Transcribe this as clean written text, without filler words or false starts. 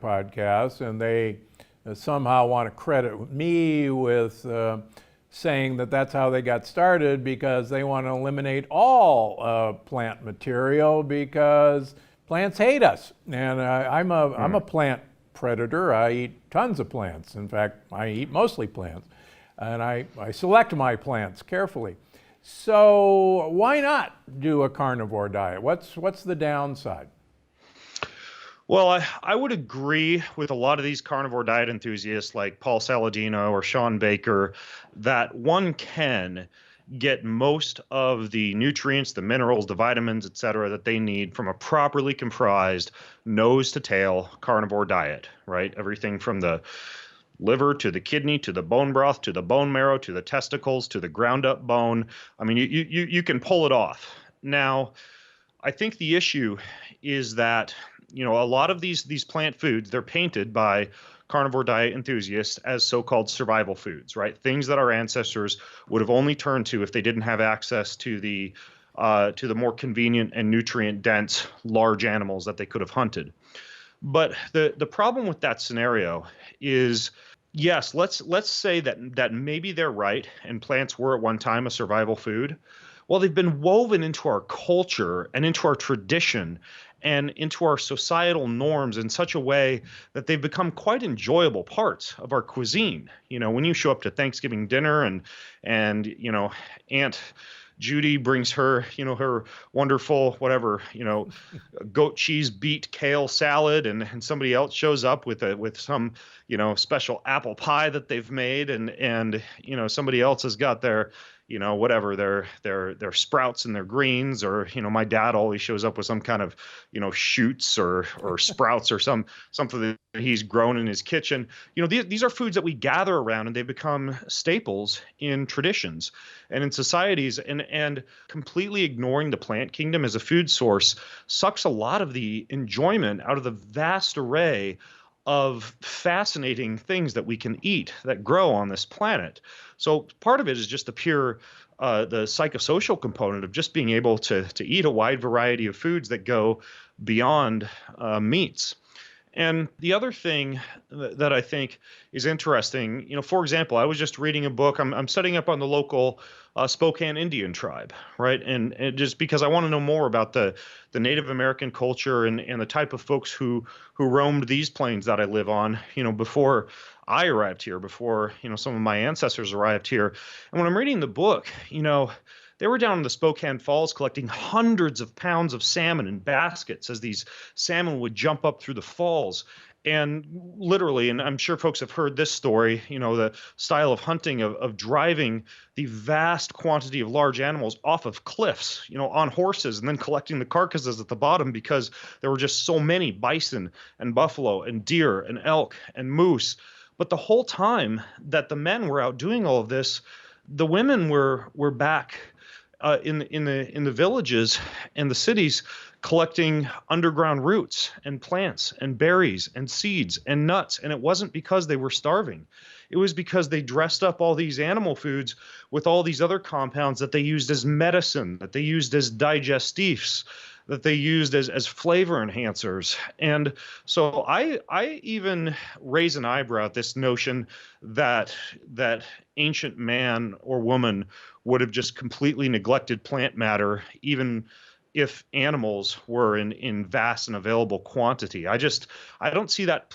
podcast, and they somehow want to credit me with saying that that's how they got started because they want to eliminate all plant material because plants hate us. And I'm a plant predator. I eat tons of plants. In fact, I eat mostly plants, and I select my plants carefully. So why not do a carnivore diet? What's the downside? Well, I would agree with a lot of these carnivore diet enthusiasts like Paul Saladino or Sean Baker that one can get most of the nutrients, the minerals, the vitamins, et cetera, that they need from a properly comprised nose to tail carnivore diet, right? Everything from the liver to the kidney to the bone broth to the bone marrow to the testicles to the ground up bone. I mean, you can pull it off. Now, I think the issue is that a lot of these plant foods, they're painted by carnivore diet enthusiasts as so-called survival foods, right? Things that our ancestors would have only turned to if they didn't have access to the more convenient and nutrient dense large animals that they could have hunted. But the problem with that scenario is, yes, let's say that maybe they're right and plants were at one time a survival food. Well, they've been woven into our culture and into our tradition and into our societal norms in such a way that they've become quite enjoyable parts of our cuisine. When you show up to Thanksgiving dinner and Aunt Judy brings her, her wonderful whatever, goat cheese beet kale salad, and somebody else shows up with some, special apple pie that they've made, and somebody else has got their whatever their sprouts and their greens, or my dad always shows up with some kind of shoots or sprouts or something that he's grown in his kitchen. These are foods that we gather around, and they become staples in traditions and in societies, and completely ignoring the plant kingdom as a food source sucks a lot of the enjoyment out of the vast array of fascinating things that we can eat that grow on this planet. So part of it is just the pure, the psychosocial component of just being able to eat a wide variety of foods that go beyond meats. And the other thing that I think is interesting, for example, I was just reading a book. I'm setting up on the local Spokane Indian tribe, right? And just because I want to know more about the Native American culture and the type of folks who roamed these plains that I live on, before I arrived here, before some of my ancestors arrived here. And when I'm reading the book, they were down in the Spokane Falls collecting hundreds of pounds of salmon in baskets as these salmon would jump up through the falls. And literally, and I'm sure folks have heard this story, the style of hunting of driving the vast quantity of large animals off of cliffs, on horses, and then collecting the carcasses at the bottom because there were just so many bison and buffalo and deer and elk and moose. But the whole time that the men were out doing all of this, the women were back in the villages and the cities collecting underground roots and plants and berries and seeds and nuts. And it wasn't because they were starving. It was because they dressed up all these animal foods with all these other compounds that they used as medicine, that they used as digestifs, that they used as flavor enhancers. And so I even raise an eyebrow at this notion that ancient man or woman would have just completely neglected plant matter, even if animals were in vast and available quantity. I don't see that